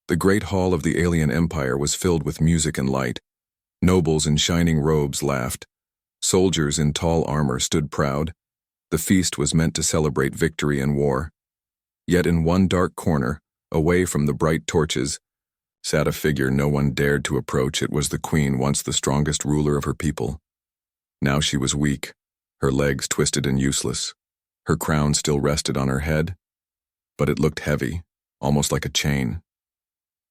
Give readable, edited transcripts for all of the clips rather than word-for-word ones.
The great hall of the alien empire was filled with music and light. Nobles in shining robes laughed. Soldiers in tall armor stood proud. The feast was meant to celebrate victory and war. Yet in one dark corner, away from the bright torches, sat a figure no one dared to approach. It was the queen, once the strongest ruler of her people. Now she was weak, her legs twisted and useless. Her crown still rested on her head, but it looked heavy, almost like a chain.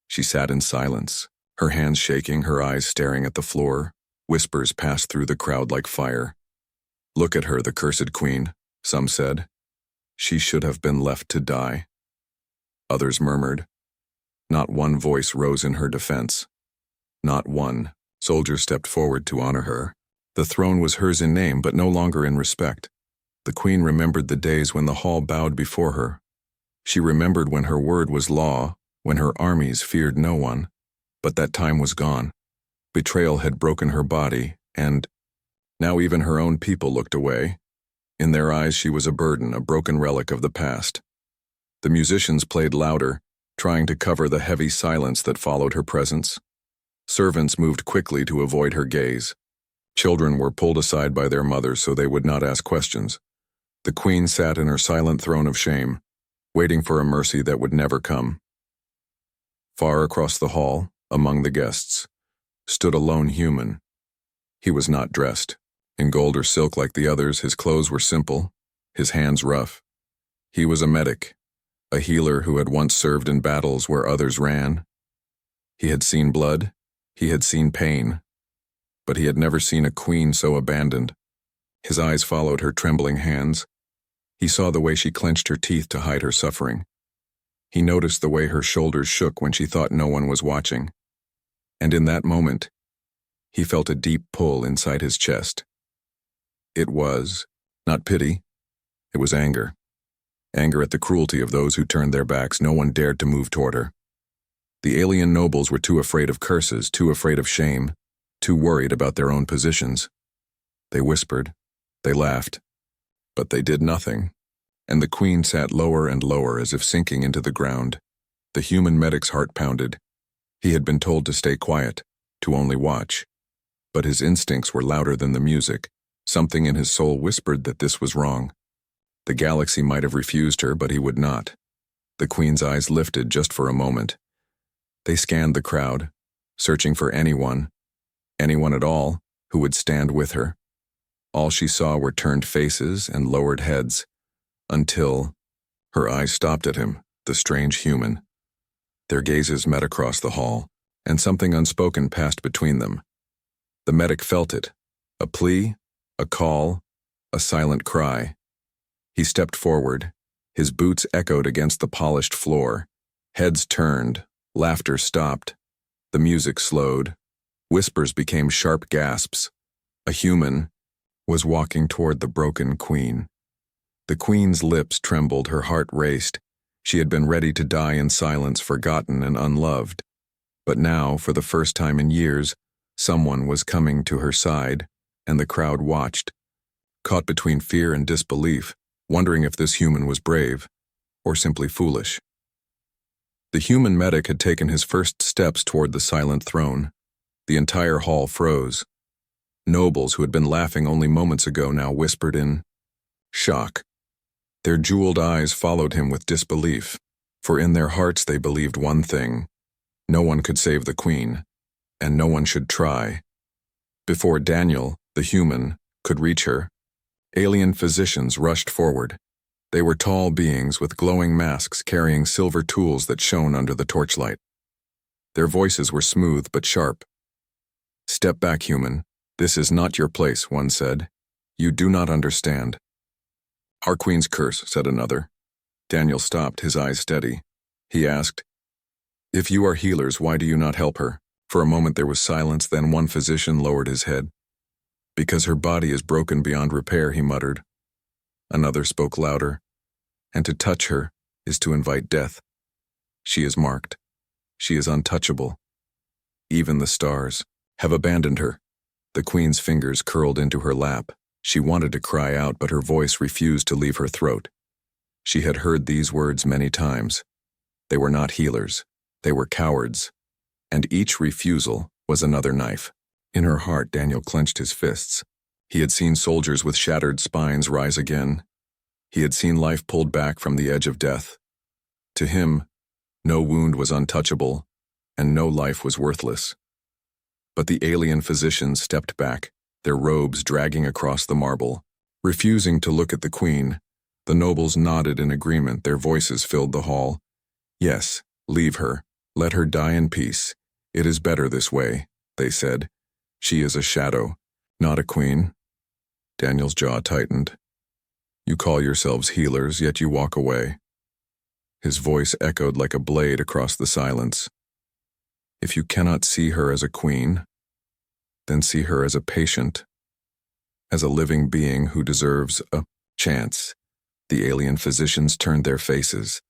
She sat in silence, her hands shaking, her eyes staring at the floor. Whispers passed through the crowd like fire. "Look at her, the cursed queen," some said. "She should have been left to die." Others murmured. Not one voice rose in her defense. Not one. Soldiers stepped forward to honor her. The throne was hers in name, but no longer in respect. The queen remembered the days when the hall bowed before her. She remembered when her word was law, when her armies feared no one. But that time was gone. Betrayal had broken her body, and now even her own people looked away. In their eyes she was a burden, a broken relic of the past. The musicians played louder, trying to cover the heavy silence that followed her presence. Servants moved quickly to avoid her gaze. Children were pulled aside by their mothers so they would not ask questions. The queen sat in her silent throne of shame, waiting for a mercy that would never come. Far across the hall, among the guests, stood a lone human. He was not dressed in gold or silk like the others. His clothes were simple, his hands rough. He was a medic, a healer who had once served in battles where others ran. He had seen blood, he had seen pain, but he had never seen a queen so abandoned. His eyes followed her trembling hands. He saw the way she clenched her teeth to hide her suffering. He noticed the way her shoulders shook when she thought no one was watching. And in that moment, he felt a deep pull inside his chest. It was not pity, it was anger. Anger at the cruelty of those who turned their backs. No one dared to move toward her. The alien nobles were too afraid of curses, too afraid of shame, too worried about their own positions. They whispered, they laughed, but they did nothing, and the queen sat lower and lower as if sinking into the ground. The human medic's heart pounded. He had been told to stay quiet, to only watch. But his instincts were louder than the music. Something in his soul whispered that this was wrong. The galaxy might have refused her, but he would not. The queen's eyes lifted just for a moment. They scanned the crowd, searching for anyone at all, who would stand with her. All she saw were turned faces and lowered heads, until her eyes stopped at him, the strange human. Their gazes met across the hall, and something unspoken passed between them. The medic felt it, a plea, a call, a silent cry. He stepped forward. His boots echoed against the polished floor. Heads turned, laughter stopped. The music slowed. Whispers became sharp gasps. A human was walking toward the broken queen. The queen's lips trembled, her heart raced. She had been ready to die in silence, forgotten and unloved. But now, for the first time in years, someone was coming to her side, and the crowd watched, caught between fear and disbelief, wondering if this human was brave, or simply foolish. The human medic had taken his first steps toward the silent throne. The entire hall froze. Nobles who had been laughing only moments ago now whispered in shock. Their jeweled eyes followed him with disbelief, for in their hearts they believed one thing: no one could save the queen, and no one should try. Before Daniel, the human, could reach her, alien physicians rushed forward. They were tall beings with glowing masks carrying silver tools that shone under the torchlight. Their voices were smooth but sharp. "Step back, human. This is not your place," one said. "You do not understand." "Our queen's curse," said another. Daniel stopped, his eyes steady. He asked, "If you are healers, why do you not help her?" For a moment there was silence, then one physician lowered his head. "Because her body is broken beyond repair," he muttered. Another spoke louder. "And to touch her is to invite death. She is marked. She is untouchable. Even the stars have abandoned her." The queen's fingers curled into her lap. She wanted to cry out, but her voice refused to leave her throat. She had heard these words many times. They were not healers. They were cowards, and each refusal was another knife. In her heart, Daniel clenched his fists. He had seen soldiers with shattered spines rise again. He had seen life pulled back from the edge of death. To him, no wound was untouchable, and no life was worthless. But the alien physicians stepped back, their robes dragging across the marble. Refusing to look at the queen, the nobles nodded in agreement. Their voices filled the hall. Yes, leave her. Let her die in peace. It is better this way, they said. She is a shadow, not a queen. Daniel's jaw tightened. You call yourselves healers, yet you walk away. His voice echoed like a blade across the silence. If you cannot see her as a queen, then see her as a patient, as a living being who deserves a chance. The alien physicians turned their faces.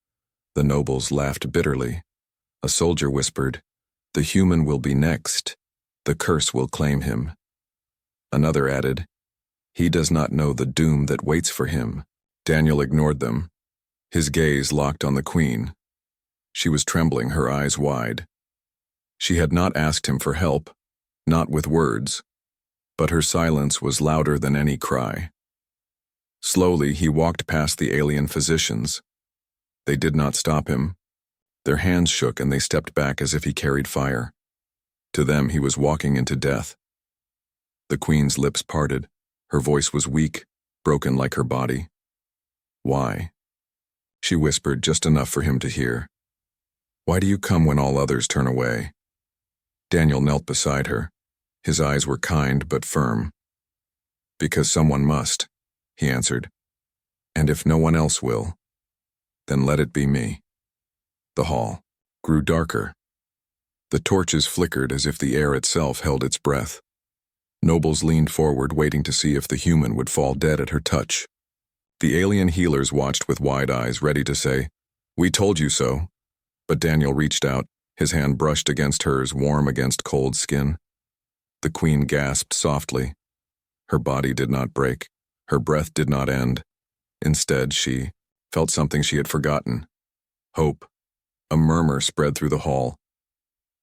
The nobles laughed bitterly. A soldier whispered, "The human will be next. The curse will claim him." Another added, "He does not know the doom that waits for him." Daniel ignored them. His gaze locked on the queen. She was trembling, her eyes wide. She had not asked him for help, not with words, but her silence was louder than any cry. Slowly, he walked past the alien physicians. They did not stop him. Their hands shook and they stepped back as if he carried fire. To them, he was walking into death. The queen's lips parted. Her voice was weak, broken like her body. Why? She whispered just enough for him to hear. Why do you come when all others turn away? Daniel knelt beside her. His eyes were kind but firm. Because someone must, he answered. And if no one else will, then let it be me. The hall grew darker. The torches flickered as if the air itself held its breath. Nobles leaned forward, waiting to see if the human would fall dead at her touch. The alien healers watched with wide eyes, ready to say, "We told you so." But Daniel reached out, his hand brushed against hers, warm against cold skin. The queen gasped softly. Her body did not break. Her breath did not end. Instead, she felt something she had forgotten. Hope. A murmur spread through the hall.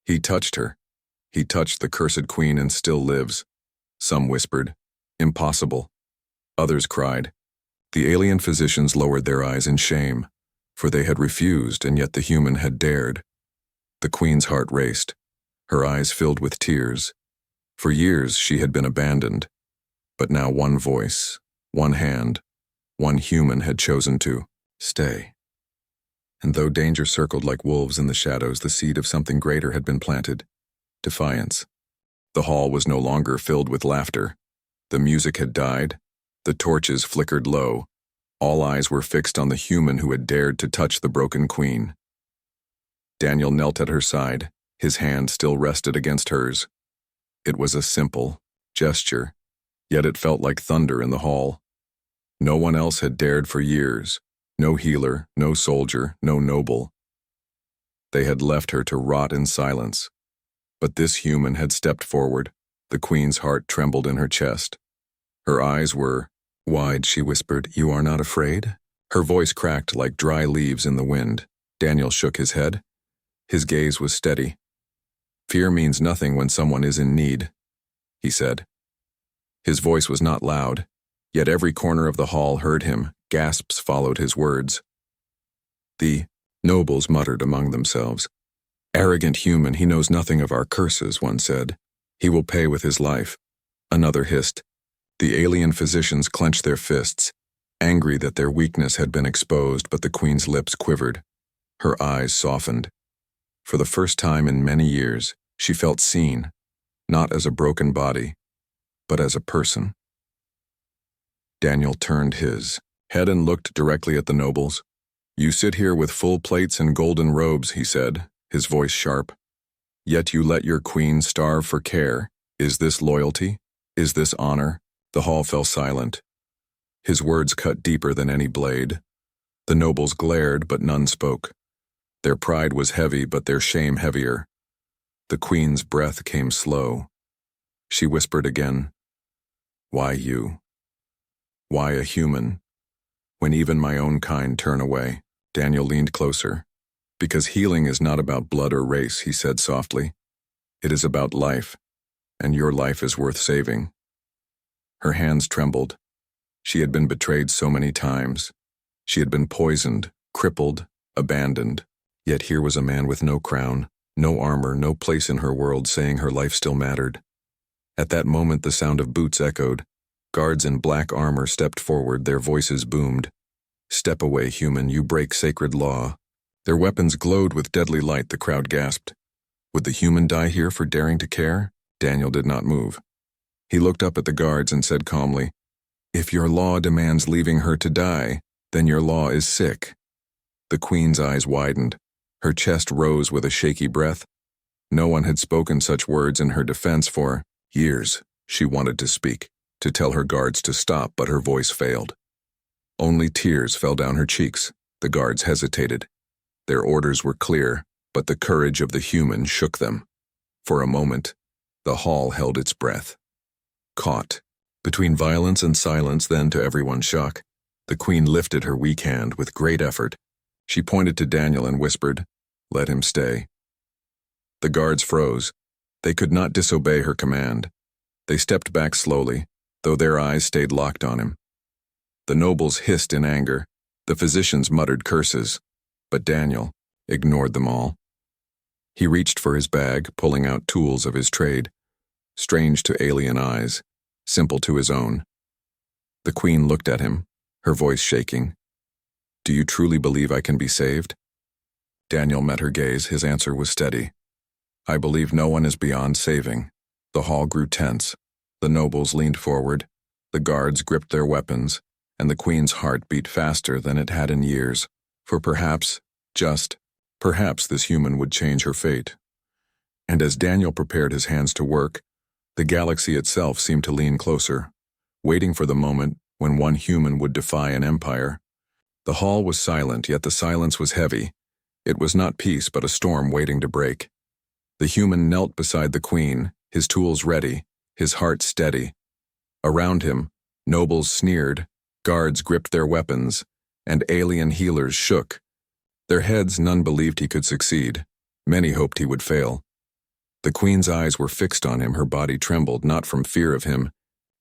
He touched her. He touched the cursed queen and still lives. Some whispered, "Impossible." Others cried. The alien physicians lowered their eyes in shame, for they had refused, and yet the human had dared. The queen's heart raced. Her eyes filled with tears. For years she had been abandoned, but now one voice, one hand, one human had chosen to stay. And though danger circled like wolves in the shadows, the seed of something greater had been planted. Defiance. The hall was no longer filled with laughter. The music had died. The torches flickered low. All eyes were fixed on the human who had dared to touch the broken queen. Daniel knelt at her side, his hand still rested against hers. It was a simple gesture, yet it felt like thunder in the hall. No one else had dared for years. No healer, no soldier, no noble. They had left her to rot in silence. But this human had stepped forward. The queen's heart trembled in her chest. Her eyes were wide. She whispered, "You are not afraid?" Her voice cracked like dry leaves in the wind. Daniel shook his head. His gaze was steady. "Fear means nothing when someone is in need," he said. His voice was not loud, yet every corner of the hall heard him. Gasps followed his words. The nobles muttered among themselves. "Arrogant human, he knows nothing of our curses," one said. "He will pay with his life." Another hissed. The alien physicians clenched their fists, angry that their weakness had been exposed, but the queen's lips quivered. Her eyes softened. For the first time in many years, she felt seen, not as a broken body, but as a person. Daniel turned his head and looked directly at the nobles. "You sit here with full plates and golden robes," he said, his voice sharp. "Yet you let your queen starve for care. Is this loyalty? Is this honor?" The hall fell silent. His words cut deeper than any blade. The nobles glared, but none spoke. Their pride was heavy, but their shame heavier. The queen's breath came slow. She whispered again, "Why you? Why a human? When even my own kind turn away?" Daniel leaned closer. Because healing is not about blood or race, he said softly. It is about life, and your life is worth saving. Her hands trembled. She had been betrayed so many times. She had been poisoned, crippled, abandoned. Yet here was a man with no crown, no armor, no place in her world, saying her life still mattered. At that moment the sound of boots echoed. Guards in black armor stepped forward, their voices boomed. Step away, human, you break sacred law. Their weapons glowed with deadly light, the crowd gasped. Would the human die here for daring to care? Daniel did not move. He looked up at the guards and said calmly, If your law demands leaving her to die, then your law is sick. The queen's eyes widened. Her chest rose with a shaky breath. No one had spoken such words in her defense for years. She wanted to speak, to tell her guards to stop, but her voice failed. Only tears fell down her cheeks. The guards hesitated. Their orders were clear, but the courage of the human shook them. For a moment, the hall held its breath. Caught between violence and silence, then to everyone's shock, the queen lifted her weak hand with great effort. She pointed to Daniel and whispered, Let him stay. The guards froze. They could not disobey her command. They stepped back slowly, though their eyes stayed locked on him. The nobles hissed in anger. The physicians muttered curses. But Daniel ignored them all. He reached for his bag, pulling out tools of his trade, strange to alien eyes, simple to his own. The queen looked at him, her voice shaking. Do you truly believe I can be saved? Daniel met her gaze. His answer was steady. I believe no one is beyond saving. The hall grew tense. The nobles leaned forward. The guards gripped their weapons, and the queen's heart beat faster than it had in years. For perhaps, perhaps this human would change her fate. And as Daniel prepared his hands to work, the galaxy itself seemed to lean closer, waiting for the moment when one human would defy an empire. The hall was silent, yet the silence was heavy. It was not peace, but a storm waiting to break. The human knelt beside the queen, his tools ready, his heart steady. Around him, nobles sneered, guards gripped their weapons, and alien healers shook. Their heads, none believed he could succeed. Many hoped he would fail. The queen's eyes were fixed on him. Her body trembled, not from fear of him,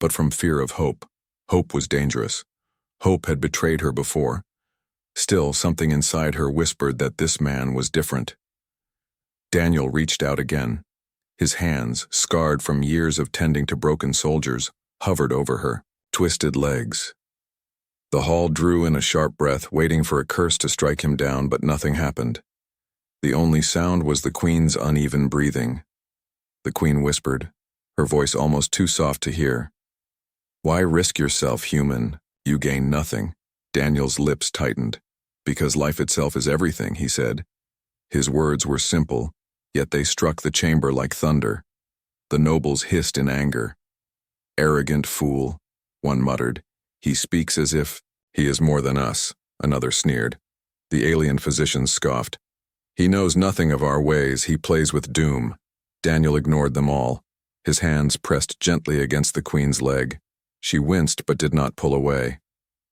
but from fear of hope. Hope was dangerous. Hope had betrayed her before. Still, something inside her whispered that this man was different. Daniel reached out again. His hands, scarred from years of tending to broken soldiers, hovered over her, twisted legs. The hall drew in a sharp breath, waiting for a curse to strike him down, but nothing happened. The only sound was the queen's uneven breathing. The queen whispered, her voice almost too soft to hear. Why risk yourself, human? You gain nothing. Daniel's lips tightened. Because life itself is everything, he said. His words were simple, yet they struck the chamber like thunder. The nobles hissed in anger. Arrogant fool, one muttered. He speaks as if he is more than us, another sneered. The alien physician scoffed. He knows nothing of our ways, he plays with doom. Daniel ignored them all. His hands pressed gently against the queen's leg. She winced but did not pull away.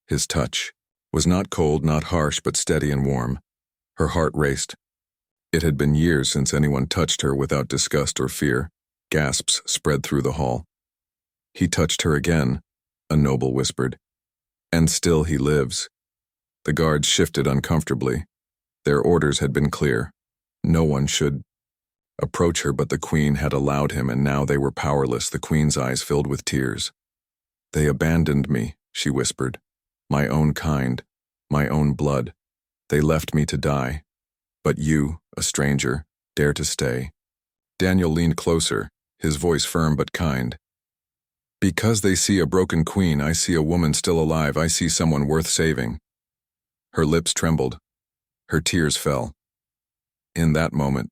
His touch was not cold, not harsh, but steady and warm. Her heart raced. It had been years since anyone touched her without disgust or fear. Gasps spread through the hall. He touched her again, a noble whispered. And still he lives. The guards shifted uncomfortably. Their orders had been clear. No one should approach her, but the queen had allowed him, and now they were powerless. The queen's eyes filled with tears. They abandoned me, she whispered. My own kind, my own blood. They left me to die. But you, a stranger, dare to stay. Daniel leaned closer, his voice firm but kind. Because they see a broken queen, I see a woman still alive. I see someone worth saving. Her lips trembled. Her tears fell. In that moment,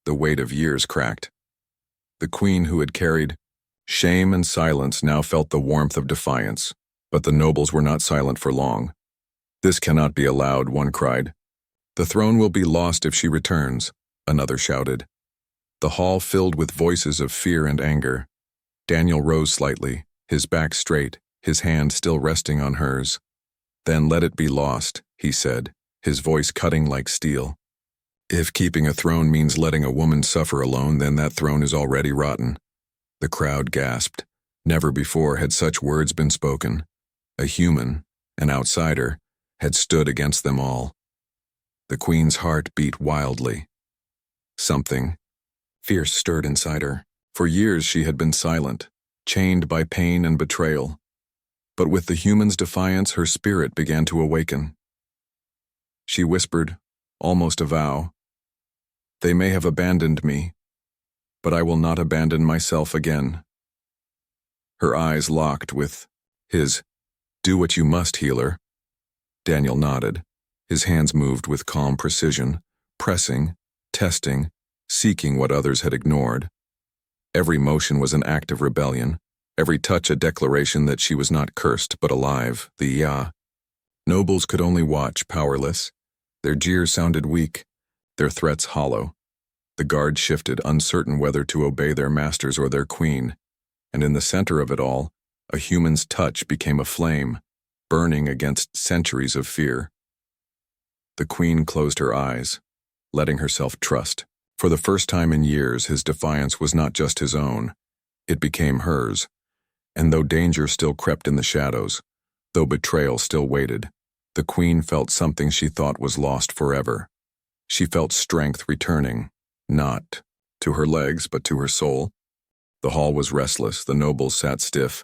the weight of years cracked. The queen who had carried shame and silence now felt the warmth of defiance. But the nobles were not silent for long. This cannot be allowed, one cried. The throne will be lost if she returns, another shouted. The hall filled with voices of fear and anger. Daniel rose slightly, his back straight, his hand still resting on hers. Then let it be lost, he said, his voice cutting like steel. If keeping a throne means letting a woman suffer alone, then that throne is already rotten. The crowd gasped. Never before had such words been spoken. A human, an outsider, had stood against them all. The queen's heart beat wildly. Something fierce stirred inside her. For years she had been silent, chained by pain and betrayal. But with the human's defiance, her spirit began to awaken. She whispered, almost a vow, "They may have abandoned me, but I will not abandon myself again." Her eyes locked with his. "Do what you must, healer." Daniel nodded. His hands moved with calm precision, pressing, testing, seeking what others had ignored. Every motion was an act of rebellion, every touch a declaration that she was not cursed but alive. The nobles could only watch, powerless. Their jeers sounded weak, their threats hollow. The guard shifted, uncertain whether to obey their masters or their queen, and in the center of it all, a human's touch became a flame, burning against centuries of fear. The queen closed her eyes, letting herself trust. For the first time in years, his defiance was not just his own. It became hers. And though danger still crept in the shadows, though betrayal still waited, the queen felt something she thought was lost forever. She felt strength returning, not to her legs but to her soul. The hall was restless, the nobles sat stiff,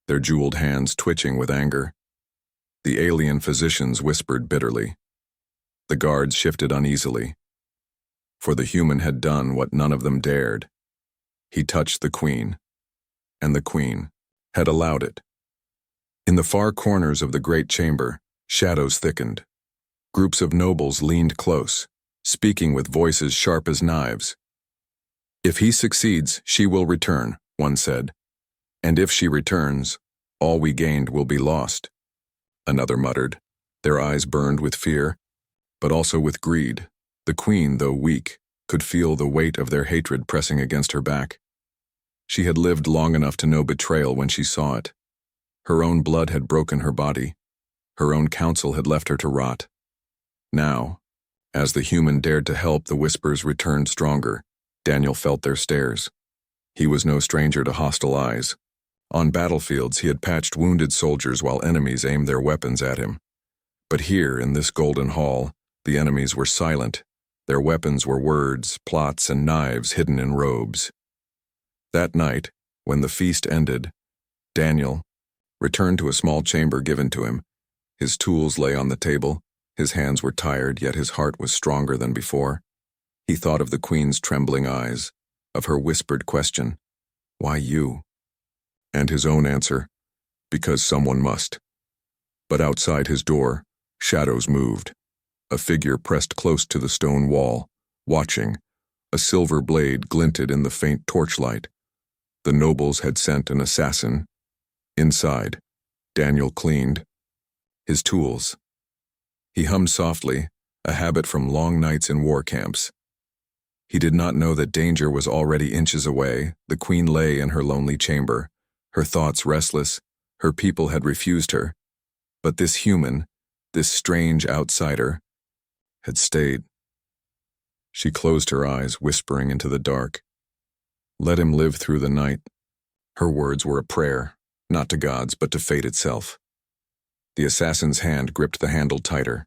their jeweled hands twitching with anger. The alien physicians whispered bitterly. The guards shifted uneasily. For the human had done what none of them dared. He touched the queen, and the queen had allowed it. In the far corners of the great chamber, shadows thickened. Groups of nobles leaned close, speaking with voices sharp as knives. "If he succeeds, she will return," one said. "And if she returns, all we gained will be lost," another muttered. Their eyes burned with fear, but also with greed. The queen, though weak, could feel the weight of their hatred pressing against her back. She had lived long enough to know betrayal when she saw it. Her own blood had broken her body. Her own counsel had left her to rot. Now, as the human dared to help, the whispers returned stronger. Daniel felt their stares. He was no stranger to hostile eyes. On battlefields, he had patched wounded soldiers while enemies aimed their weapons at him. But here, in this golden hall, the enemies were silent. Their weapons were words, plots, and knives hidden in robes. That night, when the feast ended, Daniel returned to a small chamber given to him. His tools lay on the table. His hands were tired, yet his heart was stronger than before. He thought of the queen's trembling eyes, of her whispered question, "Why you?" And his own answer, "Because someone must." But outside his door, shadows moved. A figure pressed close to the stone wall, watching. A silver blade glinted in the faint torchlight. The nobles had sent an assassin. Inside, Daniel cleaned his tools. He hummed softly, a habit from long nights in war camps. He did not know that danger was already inches away. The queen lay in her lonely chamber, her thoughts restless. Her people had refused her. But this human, this strange outsider, had stayed. She closed her eyes, whispering into the dark. Let him live through the night. Her words were a prayer, not to gods, but to fate itself. The assassin's hand gripped the handle tighter.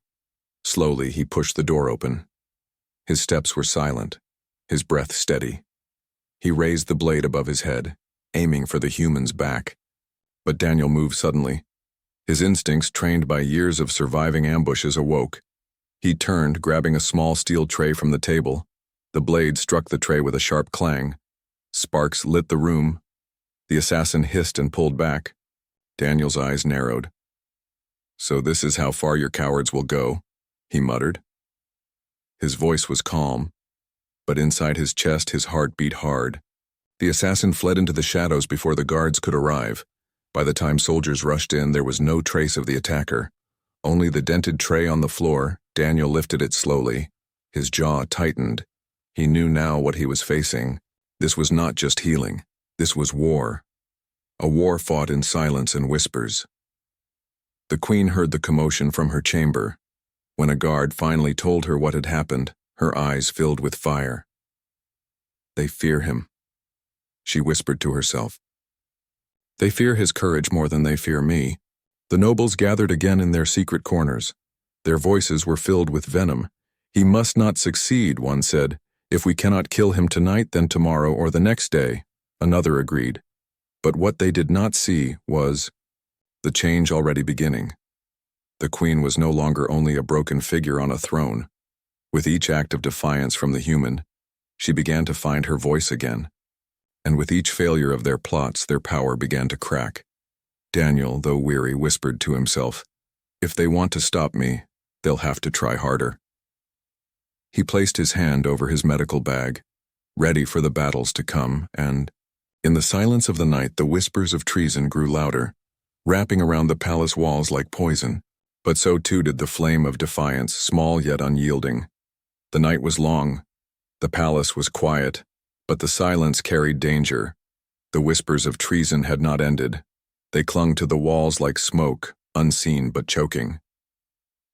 Slowly, he pushed the door open. His steps were silent, his breath steady. He raised the blade above his head, aiming for the human's back. But Daniel moved suddenly. His instincts, trained by years of surviving ambushes, awoke. He turned, grabbing a small steel tray from the table. The blade struck the tray with a sharp clang. Sparks lit the room. The assassin hissed and pulled back. Daniel's eyes narrowed. "So this is how far your cowards will go," he muttered. His voice was calm, but inside his chest his heart beat hard. The assassin fled into the shadows before the guards could arrive. By the time soldiers rushed in, there was no trace of the attacker. Only the dented tray on the floor. Daniel lifted it slowly. His jaw tightened. He knew now what he was facing. This was not just healing. This was war. A war fought in silence and whispers. The queen heard the commotion from her chamber. When a guard finally told her what had happened, her eyes filled with fire. They fear him, she whispered to herself. They fear his courage more than they fear me. The nobles gathered again in their secret corners. Their voices were filled with venom. He must not succeed, one said. If we cannot kill him tonight, then tomorrow or the next day, another agreed. But what they did not see was the change already beginning. The queen was no longer only a broken figure on a throne. With each act of defiance from the human, she began to find her voice again. And with each failure of their plots, their power began to crack. Daniel, though weary, whispered to himself, "If they want to stop me, they'll have to try harder." He placed his hand over his medical bag, ready for the battles to come, and, in the silence of the night, the whispers of treason grew louder, wrapping around the palace walls like poison. But so too did the flame of defiance, small yet unyielding. The night was long. The palace was quiet, but the silence carried danger. The whispers of treason had not ended. They clung to the walls like smoke, unseen but choking.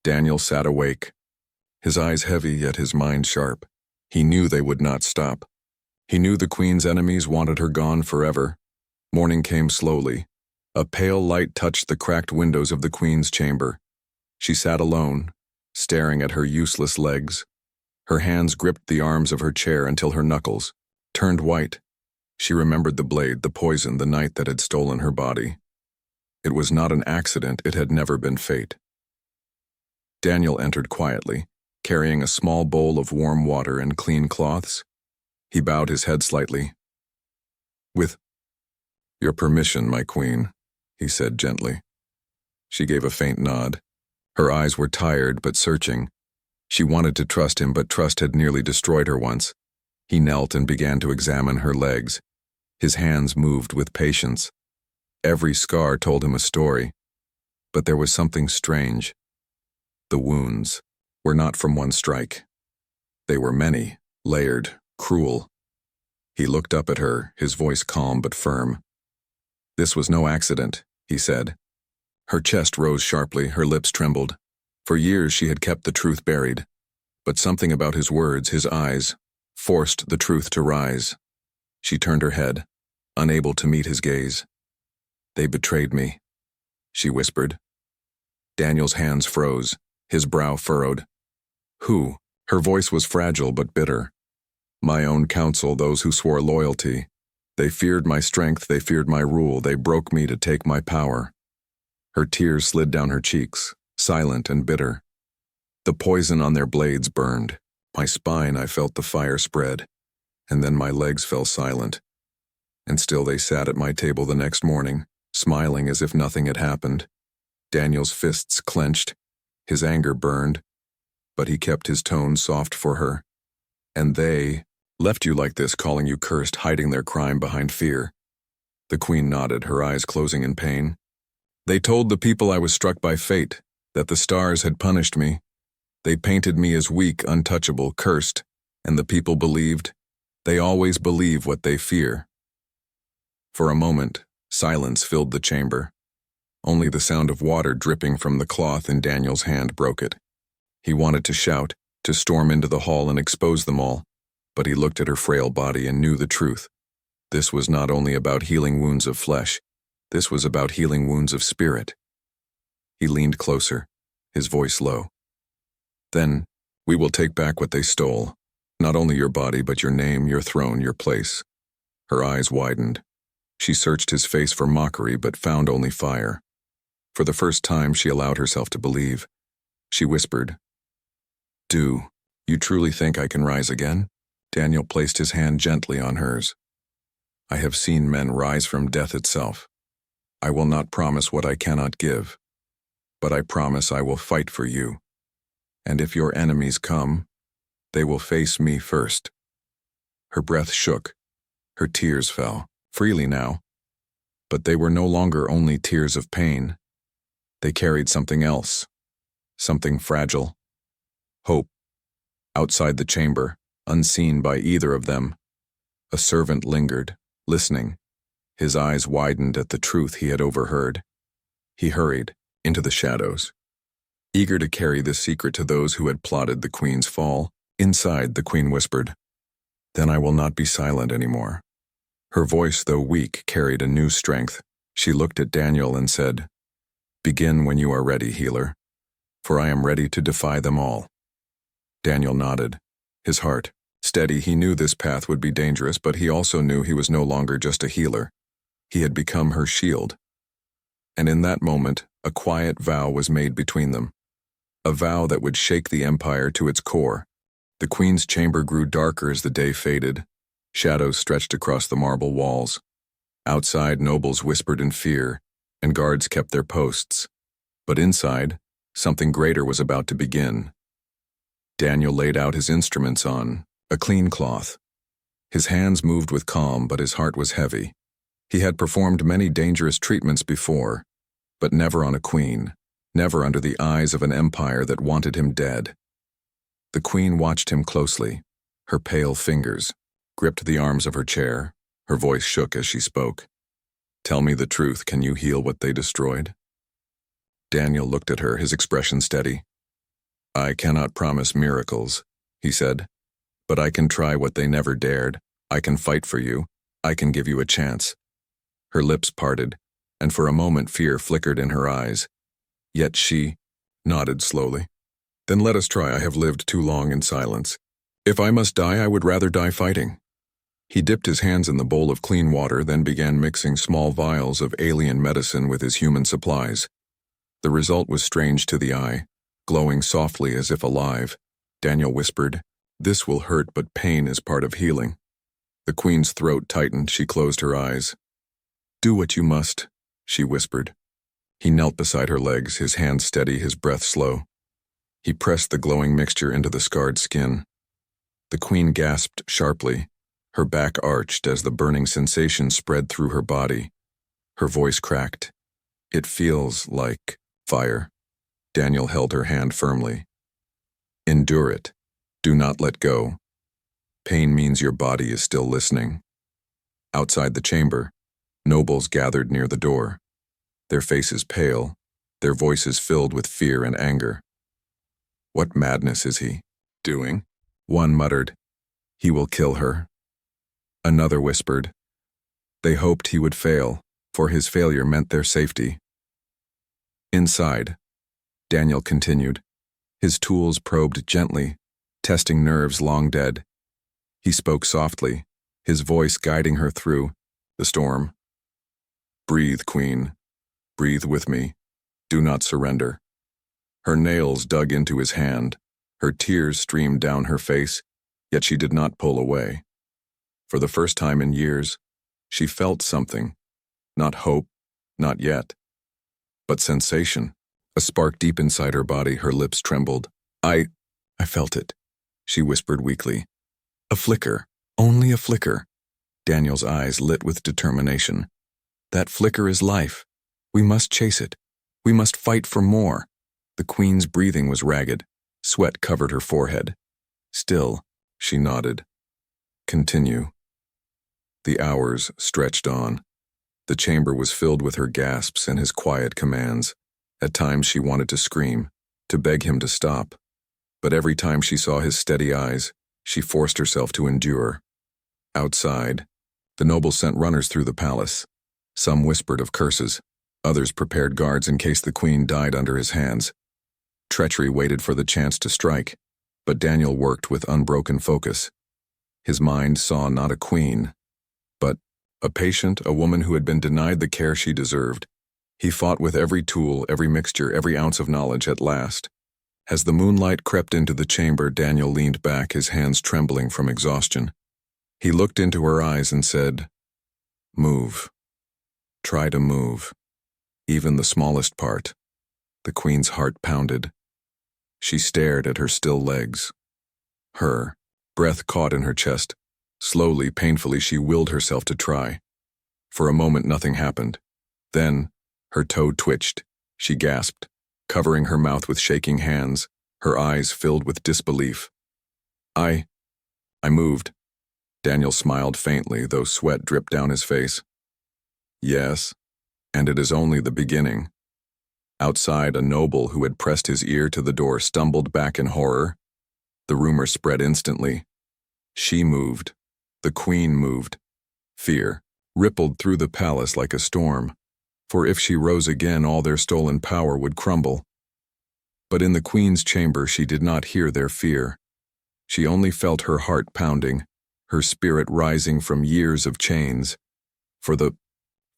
Daniel sat awake, his eyes heavy yet his mind sharp. He knew they would not stop. He knew the queen's enemies wanted her gone forever. Morning came slowly. A pale light touched the cracked windows of the queen's chamber. She sat alone, staring at her useless legs. Her hands gripped the arms of her chair until her knuckles turned white. She remembered the blade, the poison, the night that had stolen her body. It was not an accident, it had never been fate. Daniel entered quietly, carrying a small bowl of warm water and clean cloths. He bowed his head slightly. "With your permission, my queen," he said gently. She gave a faint nod. Her eyes were tired but searching. She wanted to trust him, but trust had nearly destroyed her once. He knelt and began to examine her legs. His hands moved with patience. Every scar told him a story. But there was something strange. The wounds were not from one strike. They were many, layered, cruel. He looked up at her, his voice calm but firm. "This was no accident," he said. Her chest rose sharply, her lips trembled. For years she had kept the truth buried. But something about his words, his eyes, forced the truth to rise. She turned her head, unable to meet his gaze. "They betrayed me," she whispered. Daniel's hands froze, his brow furrowed. "Who?" Her voice was fragile but bitter. "My own council, those who swore loyalty. They feared my strength, they feared my rule, they broke me to take my power." Her tears slid down her cheeks, silent and bitter. The poison on their blades burned. My spine, I felt the fire spread, and then my legs fell silent. And still they sat at my table the next morning, smiling as if nothing had happened. Daniel's fists clenched, his anger burned, but he kept his tone soft for her. "And they left you like this, calling you cursed, hiding their crime behind fear." The queen nodded, her eyes closing in pain. "They told the people I was struck by fate, that the stars had punished me. They painted me as weak, untouchable, cursed, and the people believed. They always believe what they fear." For a moment, silence filled the chamber. Only the sound of water dripping from the cloth in Daniel's hand broke it. He wanted to shout, to storm into the hall and expose them all, but he looked at her frail body and knew the truth. This was not only about healing wounds of flesh, this was about healing wounds of spirit. He leaned closer, his voice low. "Then, we will take back what they stole. Not only your body, but your name, your throne, your place." Her eyes widened. She searched his face for mockery, but found only fire. For the first time, she allowed herself to believe. She whispered, "Do you truly think I can rise again?" Daniel placed his hand gently on hers. "I have seen men rise from death itself. I will not promise what I cannot give, but I promise I will fight for you. And if your enemies come, they will face me first." Her breath shook. Her tears fell, freely now. But they were no longer only tears of pain. They carried something else, something fragile. Hope. Outside the chamber, unseen by either of them, a servant lingered, listening. His eyes widened at the truth he had overheard. He hurried into the shadows, eager to carry this secret to those who had plotted the queen's fall. Inside, the queen whispered, "Then I will not be silent anymore." Her voice, though weak, carried a new strength. She looked at Daniel and said, "Begin when you are ready, healer, for I am ready to defy them all." Daniel nodded, his heart steady. He knew this path would be dangerous, but he also knew he was no longer just a healer. He had become her shield. And in that moment, a quiet vow was made between them, a vow that would shake the empire to its core. The queen's chamber grew darker as the day faded. Shadows stretched across the marble walls. Outside, nobles whispered in fear, and guards kept their posts. But inside, something greater was about to begin. Daniel laid out his instruments on a clean cloth. His hands moved with calm, but his heart was heavy. He had performed many dangerous treatments before, but never on a queen, never under the eyes of an empire that wanted him dead. The queen watched him closely. Her pale fingers gripped the arms of her chair. Her voice shook as she spoke. "Tell me the truth. Can you heal what they destroyed?" Daniel looked at her, his expression steady. "I cannot promise miracles," he said, "but I can try what they never dared. I can fight for you. I can give you a chance." Her lips parted, and for a moment fear flickered in her eyes. Yet she nodded slowly. "Then let us try. I have lived too long in silence. If I must die, I would rather die fighting." He dipped his hands in the bowl of clean water, then began mixing small vials of alien medicine with his human supplies. The result was strange to the eye, glowing softly as if alive. Daniel whispered, "This will hurt, but pain is part of healing." The queen's throat tightened. She closed her eyes. "Do what you must," she whispered. He knelt beside her legs, his hands steady, his breath slow. He pressed the glowing mixture into the scarred skin. The queen gasped sharply. Her back arched as the burning sensation spread through her body. Her voice cracked. "It feels like fire." Daniel held her hand firmly. "Endure it. Do not let go. Pain means your body is still listening." Outside the chamber, nobles gathered near the door, their faces pale, their voices filled with fear and anger. "What madness is he doing?" One muttered, "He will kill her." Another whispered, "They hoped he would fail, for his failure meant their safety." Inside, Daniel continued. His tools probed gently, testing nerves long dead. He spoke softly, his voice guiding her through the storm. "Breathe, queen. Breathe with me. Do not surrender." Her nails dug into his hand. Her tears streamed down her face, yet she did not pull away. For the first time in years, she felt something. Not hope, not yet, but sensation. A spark deep inside her body. Her lips trembled. I felt it," she whispered weakly. "A flicker, only a flicker." Daniel's eyes lit with determination. "That flicker is life. We must chase it. We must fight for more." The queen's breathing was ragged. Sweat covered her forehead. "Still," she nodded. "Continue." The hours stretched on. The chamber was filled with her gasps and his quiet commands. At times she wanted to scream, to beg him to stop. But every time she saw his steady eyes, she forced herself to endure. Outside, the nobles sent runners through the palace. Some whispered of curses. Others prepared guards in case the queen died under his hands. Treachery waited for the chance to strike, but Daniel worked with unbroken focus. His mind saw not a queen, but a patient, a woman who had been denied the care she deserved. He fought with every tool, every mixture, every ounce of knowledge. At last, as the moonlight crept into the chamber, Daniel leaned back, his hands trembling from exhaustion. He looked into her eyes and said, "Move. Try to move. Even the smallest part." The queen's heart pounded. She stared at her still legs. Her breath caught in her chest. Slowly, painfully, she willed herself to try. For a moment, nothing happened. Then, her toe twitched. She gasped, covering her mouth with shaking hands, her eyes filled with disbelief. I moved." Daniel smiled faintly, though sweat dripped down his face. "Yes, and it is only the beginning." Outside, a noble who had pressed his ear to the door stumbled back in horror. The rumor spread instantly. She moved. The queen moved. Fear rippled through the palace like a storm, for if she rose again, all their stolen power would crumble. But in the queen's chamber, she did not hear their fear. She only felt her heart pounding, her spirit rising from years of chains. For the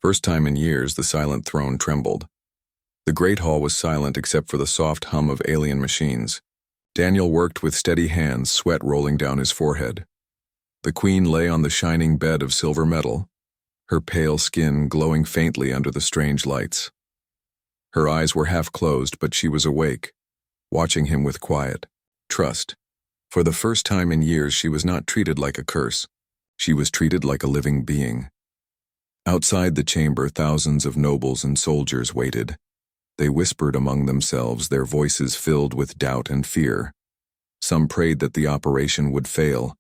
first time in years, the silent throne trembled. The great hall was silent except for the soft hum of alien machines. Daniel worked with steady hands, sweat rolling down his forehead. The queen lay on the shining bed of silver metal, her pale skin glowing faintly under the strange lights. Her eyes were half closed, but she was awake, watching him with quiet trust. For the first time in years, she was not treated like a curse. She was treated like a living being. Outside the chamber, thousands of nobles and soldiers waited. They whispered among themselves, their voices filled with doubt and fear. Some prayed that the operation would fail,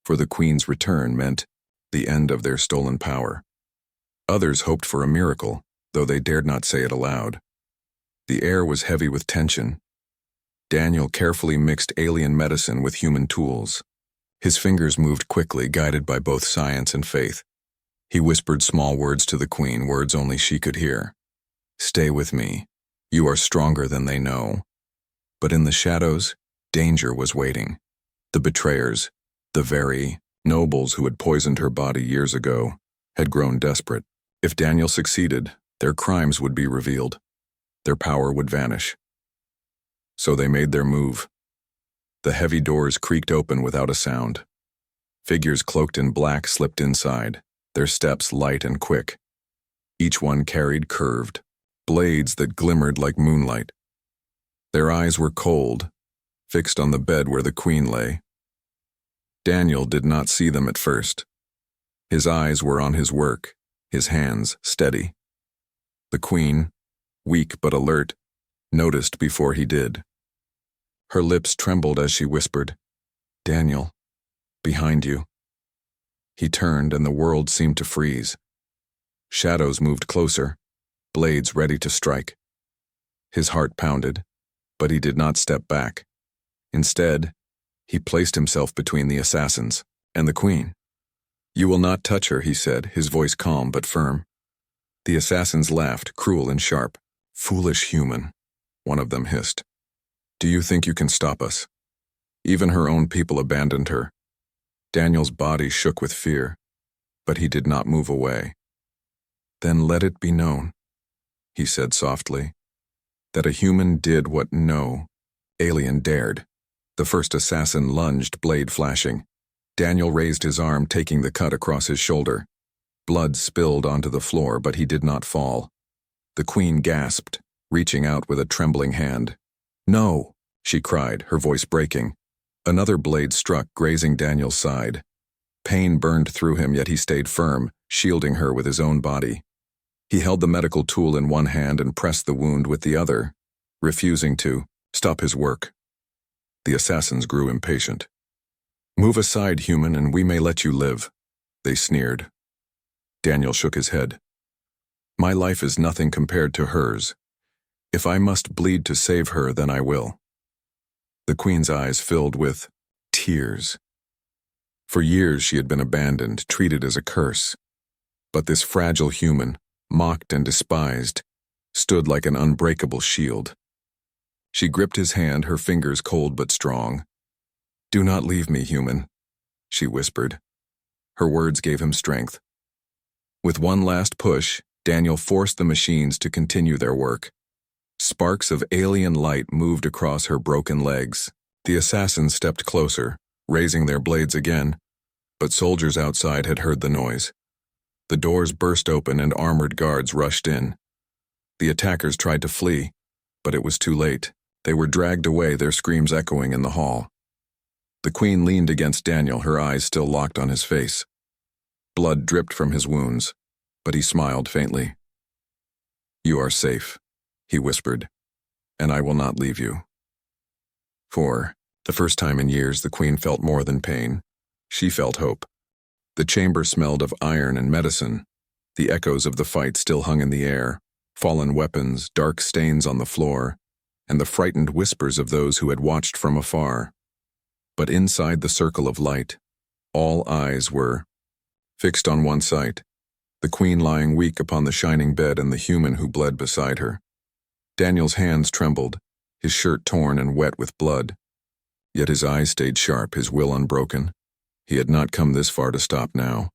for the queen's return meant the end of their stolen power. Others hoped for a miracle, though they dared not say it aloud. The air was heavy with tension. Daniel carefully mixed alien medicine with human tools. His fingers moved quickly, guided by both science and faith. He whispered small words to the queen, words only she could hear. "Stay with me. You are stronger than they know." But in the shadows, danger was waiting. The betrayers, the very nobles who had poisoned her body years ago, had grown desperate. If Daniel succeeded, their crimes would be revealed. Their power would vanish. So they made their move. The heavy doors creaked open without a sound. Figures cloaked in black slipped inside, their steps light and quick. Each one carried curved blades that glimmered like moonlight. Their eyes were cold, fixed on the bed where the queen lay. Daniel did not see them at first. His eyes were on his work, his hands steady. The queen, weak but alert, noticed before he did. Her lips trembled as she whispered, "Daniel, behind you." He turned and the world seemed to freeze. Shadows moved closer, blades ready to strike. His heart pounded, but he did not step back. Instead, he placed himself between the assassins and the queen. "You will not touch her," he said, his voice calm but firm. The assassins laughed, cruel and sharp. "Foolish human," one of them hissed. "Do you think you can stop us?" Even her own people abandoned her. Daniel's body shook with fear, but he did not move away. "Then let it be known," he said softly, "that a human did what no alien dared." The first assassin lunged, blade flashing. Daniel raised his arm, taking the cut across his shoulder. Blood spilled onto the floor, but he did not fall. The queen gasped, reaching out with a trembling hand. "No!" she cried, her voice breaking. Another blade struck, grazing Daniel's side. Pain burned through him, yet he stayed firm, shielding her with his own body. He held the medical tool in one hand and pressed the wound with the other, refusing to stop his work. The assassins grew impatient. "Move aside, human, and we may let you live," they sneered. Daniel shook his head. "My life is nothing compared to hers. If I must bleed to save her, then I will." The queen's eyes filled with tears. For years she had been abandoned, treated as a curse. But this fragile human, mocked and despised, stood like an unbreakable shield. She gripped his hand, her fingers cold but strong. "Do not leave me, human," she whispered. Her words gave him strength. With one last push, Daniel forced the machines to continue their work. Sparks of alien light moved across her broken legs. The assassins stepped closer, raising their blades again, but soldiers outside had heard the noise. The doors burst open and armored guards rushed in. The attackers tried to flee, but it was too late. They were dragged away, their screams echoing in the hall. The queen leaned against Daniel, her eyes still locked on his face. Blood dripped from his wounds, but he smiled faintly. "You are safe," he whispered, "and I will not leave you." For the first time in years, the queen felt more than pain. She felt hope. The chamber smelled of iron and medicine. The echoes of the fight still hung in the air, fallen weapons, dark stains on the floor, and the frightened whispers of those who had watched from afar. But inside the circle of light, all eyes were fixed on one sight, the queen lying weak upon the shining bed and the human who bled beside her. Daniel's hands trembled, his shirt torn and wet with blood. Yet his eyes stayed sharp, his will unbroken. He had not come this far to stop now.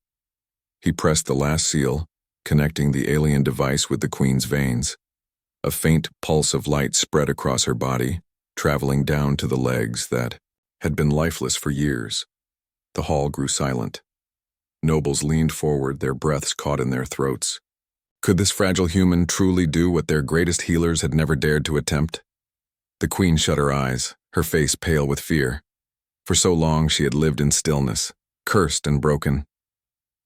He pressed the last seal, connecting the alien device with the queen's veins. A faint pulse of light spread across her body, traveling down to the legs that had been lifeless for years. The hall grew silent. Nobles leaned forward, their breaths caught in their throats. Could this fragile human truly do what their greatest healers had never dared to attempt? The queen shut her eyes, her face pale with fear. For so long she had lived in stillness, cursed and broken.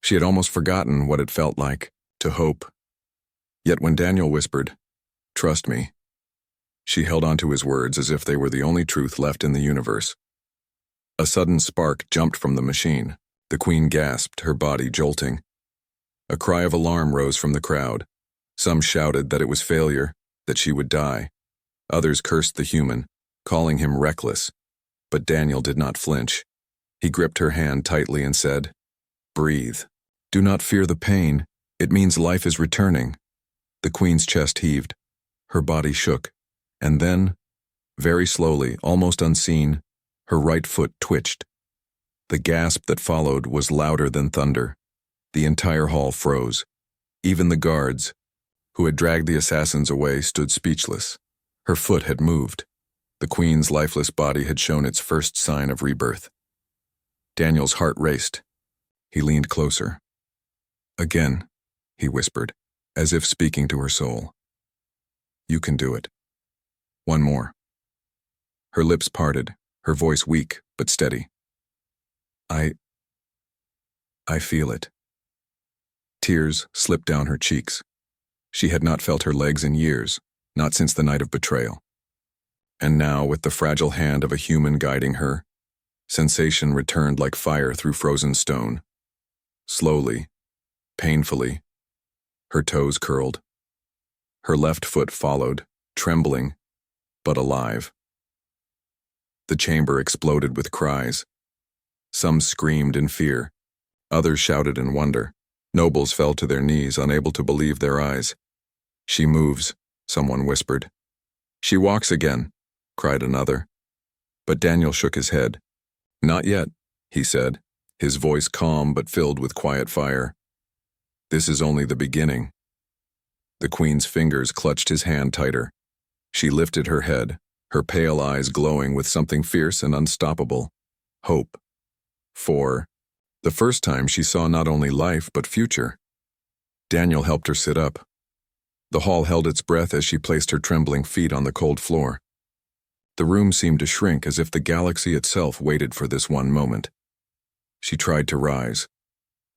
She had almost forgotten what it felt like to hope. Yet when Daniel whispered, "Trust me," she held on to his words as if they were the only truth left in the universe. A sudden spark jumped from the machine. The queen gasped, her body jolting. A cry of alarm rose from the crowd. Some shouted that it was failure, that she would die. Others cursed the human, calling him reckless. But Daniel did not flinch. He gripped her hand tightly and said, "Breathe. Do not fear the pain. It means life is returning." The queen's chest heaved. Her body shook. And then, very slowly, almost unseen, her right foot twitched. The gasp that followed was louder than thunder. The entire hall froze. Even the guards, who had dragged the assassins away, stood speechless. Her foot had moved. The queen's lifeless body had shown its first sign of rebirth. Daniel's heart raced. He leaned closer. "Again," he whispered, as if speaking to her soul. "You can do it. One more." Her lips parted, her voice weak but steady. I feel it." Tears slipped down her cheeks. She had not felt her legs in years, not since the night of betrayal. And now, with the fragile hand of a human guiding her, sensation returned like fire through frozen stone. Slowly, painfully, her toes curled. Her left foot followed, trembling, but alive. The chamber exploded with cries. Some screamed in fear. Others shouted in wonder. Nobles fell to their knees, unable to believe their eyes. "She moves," someone whispered. "She walks again," cried another. But Daniel shook his head. "Not yet," he said, his voice calm but filled with quiet fire. "This is only the beginning." The queen's fingers clutched his hand tighter. She lifted her head, her pale eyes glowing with something fierce and unstoppable. Hope. For the first time she saw not only life but future. Daniel helped her sit up. The hall held its breath as she placed her trembling feet on the cold floor. The room seemed to shrink as if the galaxy itself waited for this one moment. She tried to rise.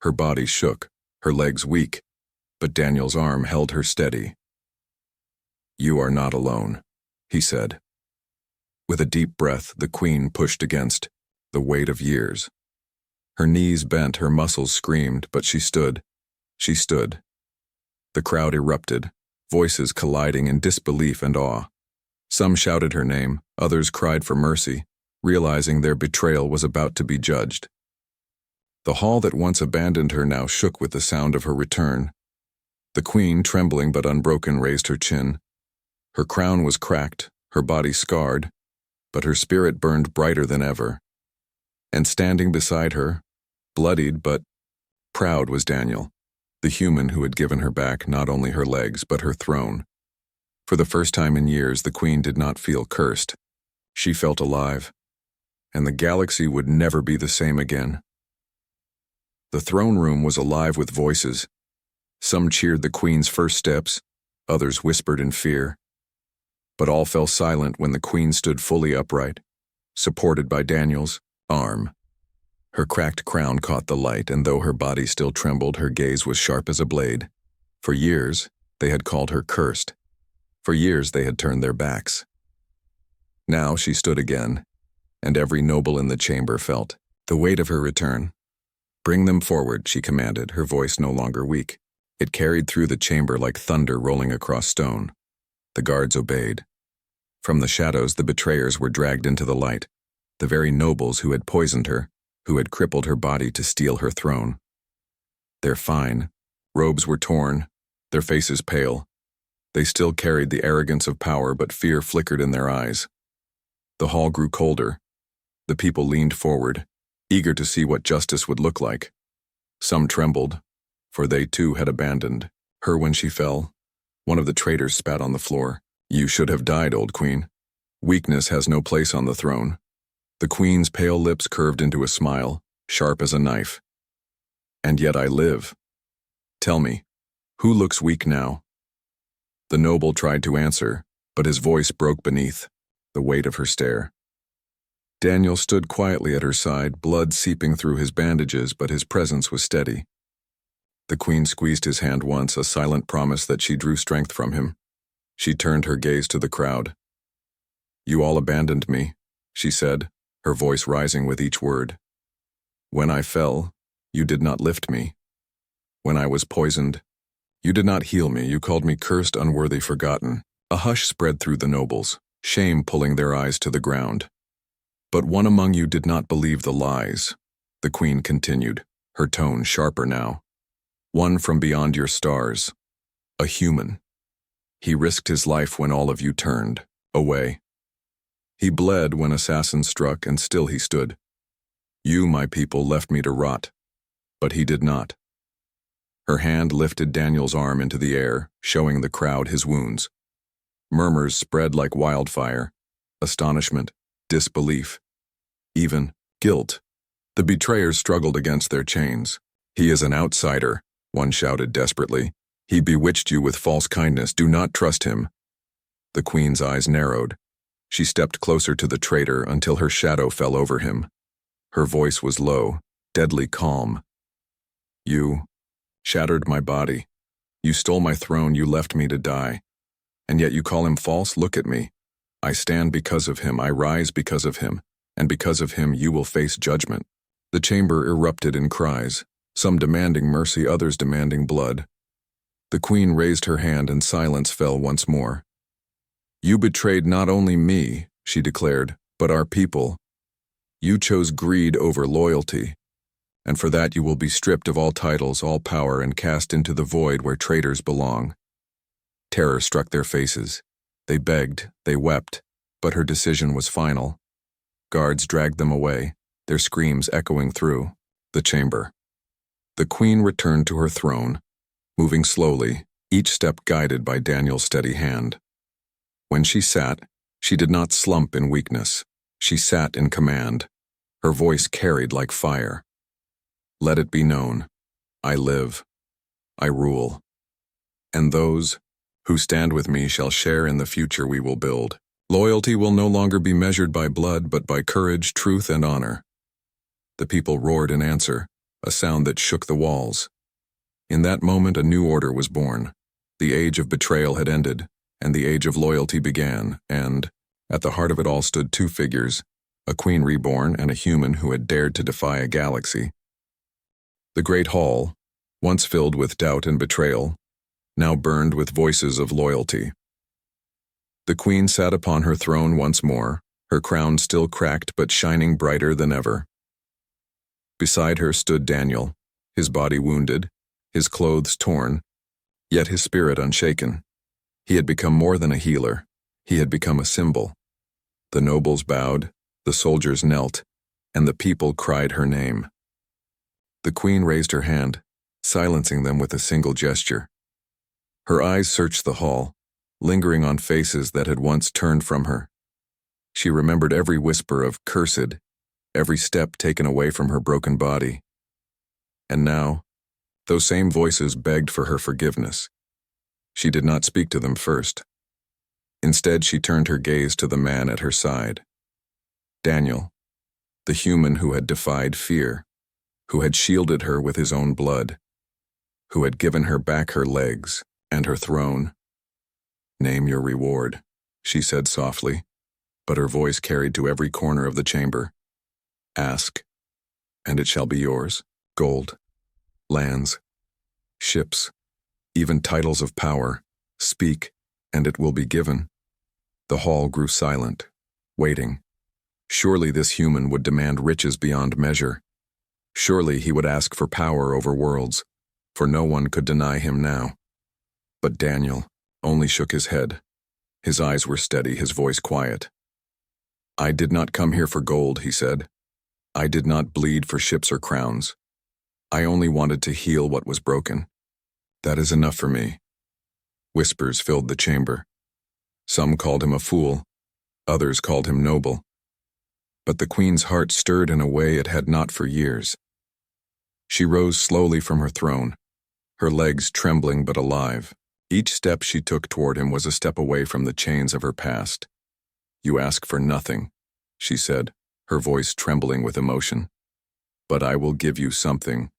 Her body shook, her legs weak, but Daniel's arm held her steady. "You are not alone," he said. With a deep breath, the queen pushed against the weight of years. Her knees bent, her muscles screamed, but she stood. She stood. The crowd erupted, voices colliding in disbelief and awe. Some shouted her name, others cried for mercy, realizing their betrayal was about to be judged. The hall that once abandoned her now shook with the sound of her return. The queen, trembling but unbroken, raised her chin. Her crown was cracked, her body scarred, but her spirit burned brighter than ever. And standing beside her, bloodied but proud, was Daniel, the human who had given her back not only her legs but her throne. For the first time in years, the queen did not feel cursed. She felt alive, and the galaxy would never be the same again. The throne room was alive with voices. Some cheered the queen's first steps, others whispered in fear. But all fell silent when the queen stood fully upright, supported by Daniel's arm. Her cracked crown caught the light, and though her body still trembled, her gaze was sharp as a blade. For years, they had called her cursed. For years, they had turned their backs. Now she stood again, and every noble in the chamber felt the weight of her return. "Bring them forward," she commanded, her voice no longer weak. It carried through the chamber like thunder rolling across stone. The guards obeyed. From the shadows, the betrayers were dragged into the light. the very nobles who had poisoned her, who had crippled her body to steal her throne. Their fine robes were torn, their faces pale. They still carried the arrogance of power, but fear flickered in their eyes. The hall grew colder. The people leaned forward, eager to see what justice would look like. Some trembled, for they too had abandoned her when she fell. One of the traitors spat on the floor. "You should have died, old queen. Weakness has no place on the throne." The queen's pale lips curved into a smile, sharp as a knife. "And yet I live. Tell me, who looks weak now?" The noble tried to answer, but his voice broke beneath the weight of her stare. Daniel stood quietly at her side, blood seeping through his bandages, but his presence was steady. The queen squeezed his hand once, a silent promise that she drew strength from him. She turned her gaze to the crowd. "You all abandoned me," she said, her voice rising with each word. "When I fell, you did not lift me. When I was poisoned, you did not heal me. You called me cursed, unworthy, forgotten." A hush spread through the nobles, shame pulling their eyes to the ground. "But one among you did not believe the lies," the queen continued, her tone sharper now. "One from beyond your stars. A human. He risked his life when all of you turned away. He bled when assassins struck, and still he stood. You, my people, left me to rot, but he did not." Her hand lifted Daniel's arm into the air, showing the crowd his wounds. Murmurs spread like wildfire. Astonishment, disbelief, even guilt. The betrayers struggled against their chains. "He is an outsider," one shouted desperately. "He bewitched you with false kindness. Do not trust him." The queen's eyes narrowed. She stepped closer to the traitor until her shadow fell over him. Her voice was low, deadly calm. "You shattered my body. You stole my throne. You left me to die. And yet you call him false? Look at me. I stand because of him. I rise because of him. And because of him, you will face judgment." The chamber erupted in cries, some demanding mercy, others demanding blood. The queen raised her hand and silence fell once more. "You betrayed not only me," she declared, "but our people. You chose greed over loyalty, and for that you will be stripped of all titles, all power, and cast into the void where traitors belong." Terror struck their faces. They begged, they wept, but her decision was final. Guards dragged them away, their screams echoing through the chamber. The queen returned to her throne, moving slowly, each step guided by Daniel's steady hand. When she sat, she did not slump in weakness. She sat in command. Her voice carried like fire. "Let it be known, I live, I rule, and those who stand with me shall share in the future we will build. Loyalty will no longer be measured by blood, but by courage, truth, and honor." The people roared in answer, a sound that shook the walls. In that moment, a new order was born. The age of betrayal had ended, and the age of loyalty began, and at the heart of it all stood two figures, a queen reborn and a human who had dared to defy a galaxy. The great hall, once filled with doubt and betrayal, now burned with voices of loyalty. The queen sat upon her throne once more, her crown still cracked but shining brighter than ever. Beside her stood Daniel, his body wounded, his clothes torn, yet his spirit unshaken. He had become more than a healer. He had become a symbol. The nobles bowed, the soldiers knelt, and the people cried her name. The queen raised her hand, silencing them with a single gesture. Her eyes searched the hall, lingering on faces that had once turned from her. She remembered every whisper of "cursed," every step taken away from her broken body. And now, those same voices begged for her forgiveness. She did not speak to them first. Instead, she turned her gaze to the man at her side. Daniel, the human who had defied fear, who had shielded her with his own blood, who had given her back her legs and her throne. "Name your reward," she said softly, but her voice carried to every corner of the chamber. "Ask, and it shall be yours. Gold, lands, ships, even titles of power. Speak, and it will be given." The hall grew silent, waiting. Surely this human would demand riches beyond measure. Surely he would ask for power over worlds, for no one could deny him now. But Daniel only shook his head. His eyes were steady, his voice quiet. "I did not come here for gold," he said. "I did not bleed for ships or crowns. I only wanted to heal what was broken. That is enough for me." Whispers filled the chamber. Some called him a fool, others called him noble. But the queen's heart stirred in a way it had not for years. She rose slowly from her throne, her legs trembling but alive. Each step she took toward him was a step away from the chains of her past. "You ask for nothing," she said, her voice trembling with emotion. "But I will give you something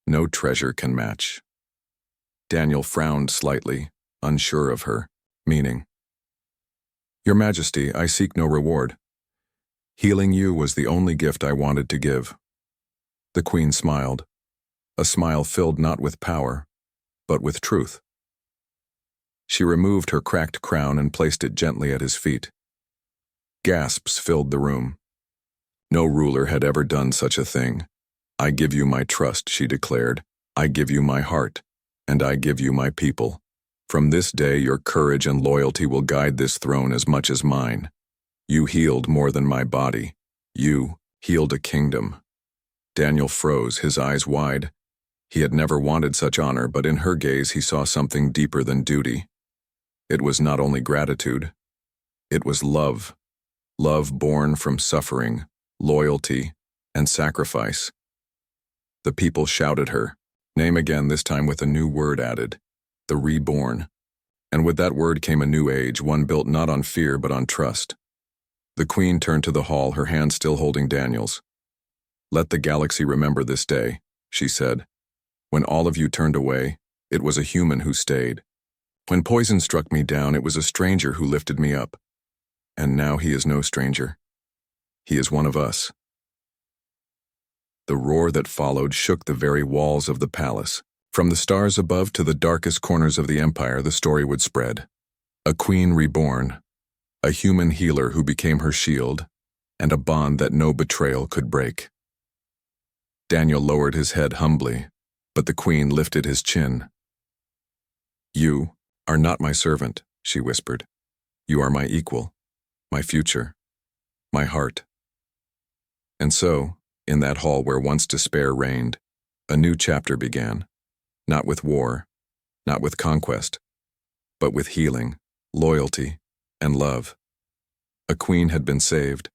no treasure can match." Daniel frowned slightly, unsure of her meaning. "Your Majesty, I seek no reward. Healing you was the only gift I wanted to give." The queen smiled, a smile filled not with power, but with truth. She removed her cracked crown and placed it gently at his feet. Gasps filled the room. No ruler had ever done such a thing. "I give you my trust," she declared. "I give you my heart, and I give you my people. From this day your courage and loyalty will guide this throne as much as mine. You healed more than my body. You healed a kingdom." Daniel froze, his eyes wide. He had never wanted such honor, but in her gaze he saw something deeper than duty. It was not only gratitude. It was love. Love born from suffering, loyalty, and sacrifice. The people shouted her name again, this time with a new word added, the reborn. And with that word came a new age, one built not on fear but on trust. The queen turned to the hall, her hand still holding Daniel's. "Let the galaxy remember this day," she said. "When all of you turned away, it was a human who stayed. When poison struck me down, it was a stranger who lifted me up. And now he is no stranger. He is one of us." The roar that followed shook the very walls of the palace. From the stars above to the darkest corners of the empire, the story would spread. A queen reborn, a human healer who became her shield, and a bond that no betrayal could break. Daniel lowered his head humbly, but the queen lifted his chin. "You are not my servant," she whispered. "You are my equal, my future, my heart." And so, in that hall where once despair reigned, a new chapter began, not with war, not with conquest, but with healing, loyalty, and love. A queen had been saved,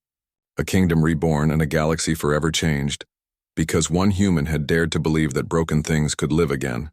a kingdom reborn, and a galaxy forever changed, because one human had dared to believe that broken things could live again.